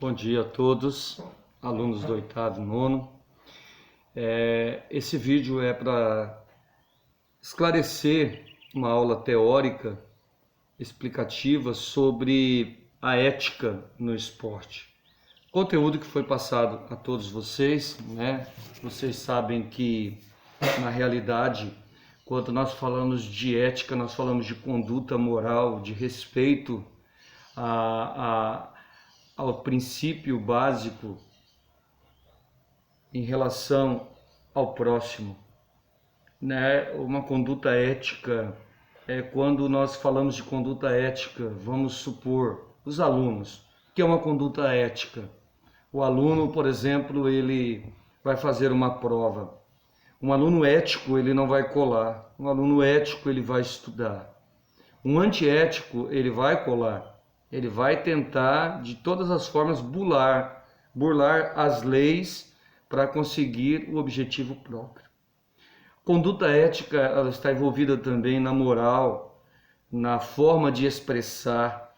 Bom dia a todos, alunos do oitavo e nono. Esse vídeo é para esclarecer uma aula teórica explicativa sobre a ética no esporte. Conteúdo que foi passado a todos vocês, né? Vocês sabem que, na realidade, quando nós falamos de ética, nós falamos de conduta moral, de respeito ao princípio básico em relação ao próximo, né? Uma conduta ética quando nós falamos de conduta ética, vamos supor os alunos, que é uma conduta ética. O aluno, por exemplo, ele vai fazer uma prova. Um aluno ético, ele não vai colar. Um aluno ético, ele vai estudar. Um antiético, ele vai colar. Ele vai tentar, de todas as formas, burlar as leis para conseguir o objetivo próprio. Conduta ética, ela está envolvida também na moral, na forma de expressar.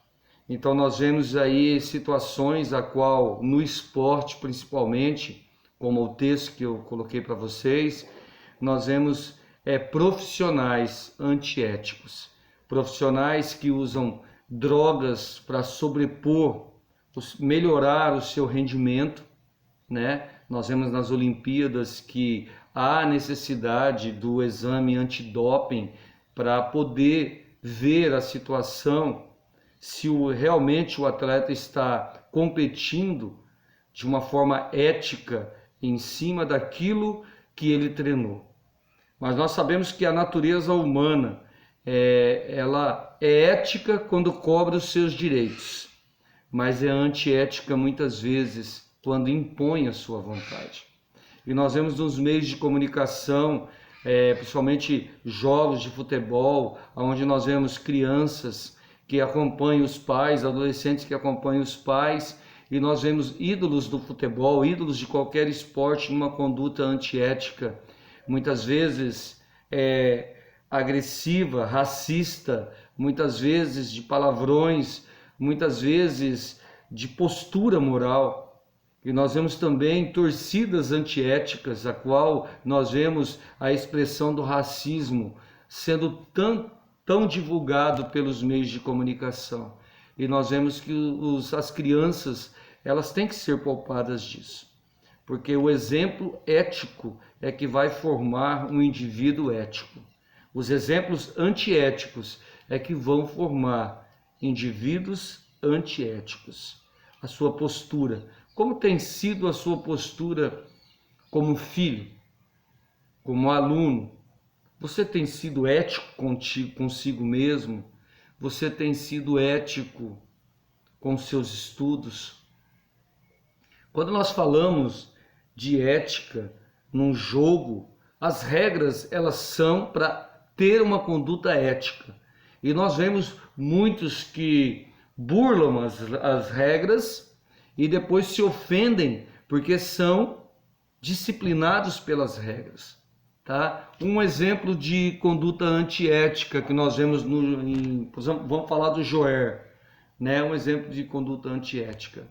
Então nós vemos aí situações a qual, no esporte principalmente, como o texto que eu coloquei para vocês, nós vemos profissionais antiéticos, profissionais que usam drogas para melhorar o seu rendimento, né? Nós vemos nas Olimpíadas que há necessidade do exame antidoping para poder ver a situação se realmente o atleta está competindo de uma forma ética em cima daquilo que ele treinou. Mas nós sabemos que a natureza humana ela é ética quando cobra os seus direitos, mas é antiética muitas vezes quando impõe a sua vontade. E nós vemos nos meios de comunicação, principalmente jogos de futebol, onde nós vemos crianças que acompanham os pais, adolescentes que acompanham os pais, e nós vemos ídolos do futebol, ídolos de qualquer esporte, numa conduta antiética, muitas vezes agressiva, racista, muitas vezes de palavrões, muitas vezes de postura moral. E nós vemos também torcidas antiéticas, a qual nós vemos a expressão do racismo sendo tão divulgado pelos meios de comunicação. E nós vemos que as crianças, elas têm que ser poupadas disso. Porque o exemplo ético é que vai formar um indivíduo ético. Os exemplos antiéticos é que vão formar indivíduos antiéticos. A sua postura. Como tem sido a sua postura como filho, como aluno? Você tem sido ético consigo mesmo? Você tem sido ético com seus estudos? Quando nós falamos de ética num jogo, as regras elas são para ter uma conduta ética. E nós vemos muitos que burlam as regras e depois se ofendem porque são disciplinados pelas regras. Tá? Um exemplo de conduta antiética que nós vemos, por exemplo, vamos falar do Joer, né? Um exemplo de conduta antiética.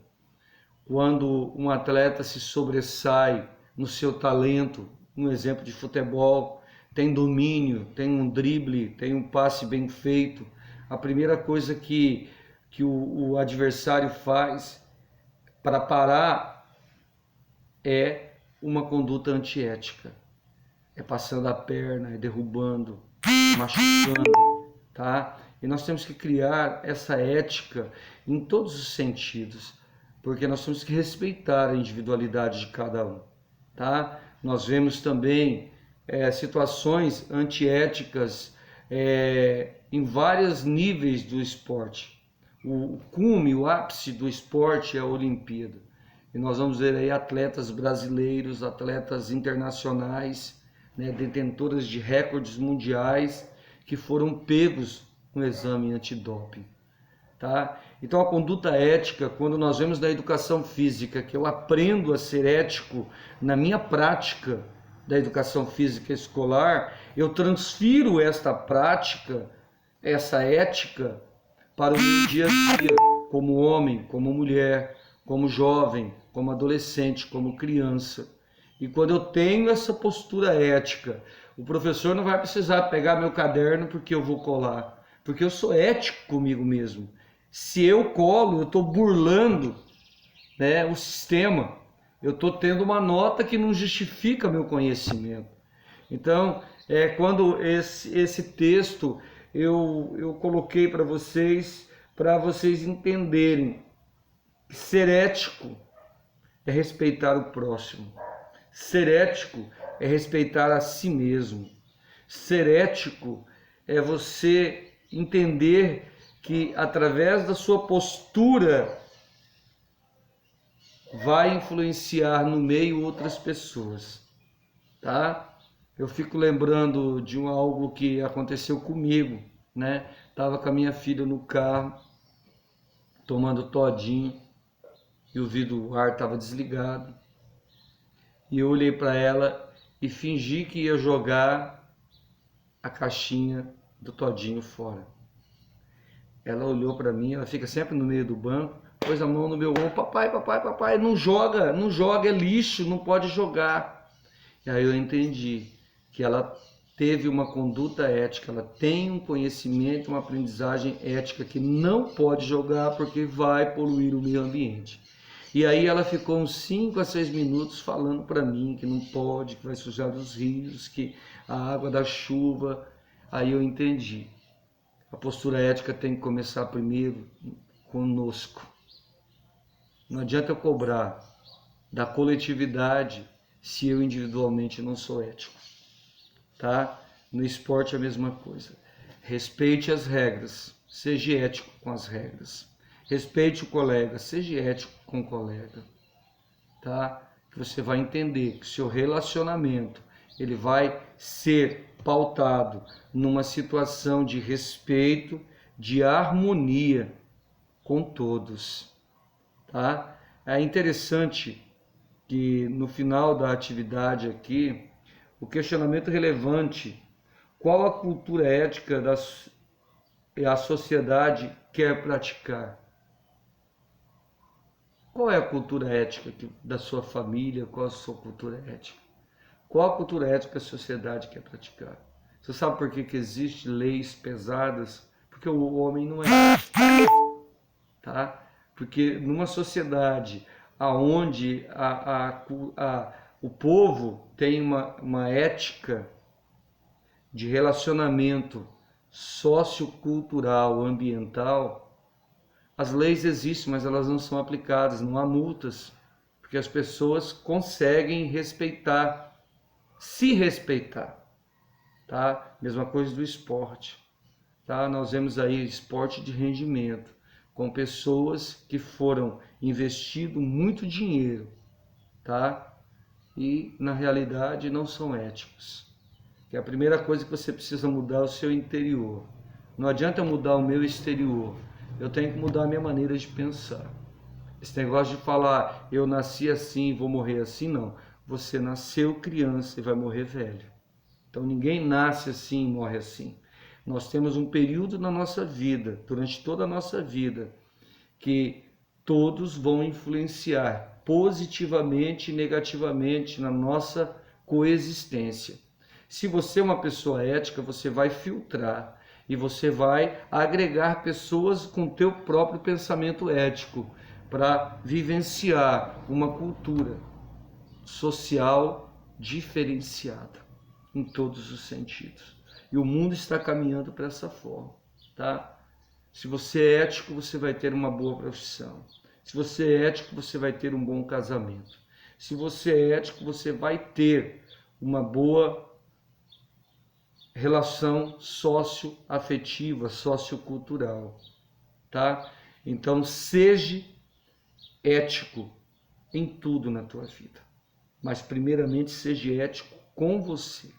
Quando um atleta se sobressai no seu talento, um exemplo de futebol, tem domínio, tem um drible, tem um passe bem feito, a primeira coisa que o adversário faz para parar é uma conduta antiética. É passando a perna, é derrubando, machucando, tá? E nós temos que criar essa ética em todos os sentidos, porque nós temos que respeitar a individualidade de cada um, tá? Nós vemos também situações antiéticas em vários níveis do esporte. O cume, o ápice do esporte é a Olimpíada. E nós vamos ver aí atletas brasileiros, atletas internacionais, né, detentoras de recordes mundiais que foram pegos no exame antidoping. Tá? Então a conduta ética, quando nós vemos na educação física, que eu aprendo a ser ético na minha prática da educação física escolar, eu transfiro esta prática, essa ética, para o meu dia a dia, como homem, como mulher, como jovem, como adolescente, como criança. E quando eu tenho essa postura ética, o professor não vai precisar pegar meu caderno porque eu vou colar, porque eu sou ético comigo mesmo. Se eu colo, eu estou burlando, né, o sistema. Eu estou tendo uma nota que não justifica meu conhecimento. Então, quando esse texto eu coloquei para vocês entenderem que ser ético é respeitar o próximo. Ser ético é respeitar a si mesmo. Ser ético é você entender que através da sua postura vai influenciar no meio outras pessoas, tá? Eu fico lembrando de algo que aconteceu comigo, né? Tava com a minha filha no carro, tomando todinho, e o vidro do ar estava desligado. E eu olhei para ela e fingi que ia jogar a caixinha do todinho fora. Ela olhou para mim, ela fica sempre no meio do banco, pôs a mão no meu ombro, papai, não joga, é lixo, não pode jogar. E aí eu entendi que ela teve uma conduta ética, ela tem um conhecimento, uma aprendizagem ética que não pode jogar porque vai poluir o meio ambiente. E aí ela ficou uns 5 a 6 minutos falando para mim que não pode, que vai sujar os rios, que a água da chuva. Aí eu entendi. A postura ética tem que começar primeiro conosco. Não adianta eu cobrar da coletividade se eu individualmente não sou ético. Tá? No esporte é a mesma coisa. Respeite as regras, seja ético com as regras. Respeite o colega, seja ético com o colega, tá? Que você vai entender que o seu relacionamento ele vai ser pautado numa situação de respeito, de harmonia com todos, tá? É interessante que no final da atividade aqui, o questionamento relevante, qual a cultura ética a sociedade quer praticar? Qual é a cultura ética da sua família? Qual a sua cultura ética? Qual a cultura ética a sociedade quer praticar? Você sabe por que existem leis pesadas? Porque o homem não é, tá? Porque numa sociedade onde o povo tem uma ética de relacionamento sociocultural, ambiental, as leis existem, mas elas não são aplicadas, não há multas, porque as pessoas conseguem respeitar, se respeitar, tá? Mesma coisa do esporte, tá? Nós vemos aí esporte de rendimento, com pessoas que foram investindo muito dinheiro, tá? E na realidade não são éticos. Que a primeira coisa que você precisa mudar é o seu interior. Não adianta mudar o meu exterior. Eu tenho que mudar a minha maneira de pensar. Esse negócio de falar, eu nasci assim, vou morrer assim, não. Você nasceu criança e vai morrer velho. Então ninguém nasce assim e morre assim. Nós temos um período na nossa vida, durante toda a nossa vida, que todos vão influenciar positivamente e negativamente na nossa coexistência. Se você é uma pessoa ética, você vai filtrar e você vai agregar pessoas com teu próprio pensamento ético para vivenciar uma cultura social diferenciada em todos os sentidos. E o mundo está caminhando para essa forma, tá? Se você é ético, você vai ter uma boa profissão. Se você é ético, você vai ter um bom casamento. Se você é ético, você vai ter uma boa relação socioafetiva, sociocultural, tá? Então, seja ético em tudo na tua vida. Mas, primeiramente, seja ético com você.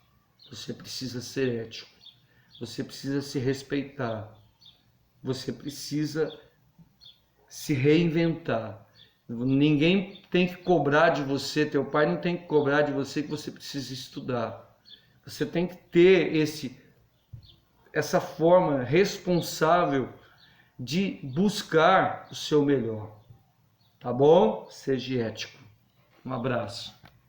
Você precisa ser ético. Você precisa se respeitar. Você precisa se reinventar. Ninguém tem que cobrar de você, teu pai não tem que cobrar de você que você precisa estudar. Você tem que ter essa forma responsável de buscar o seu melhor, Tá bom? Seja ético. Um abraço.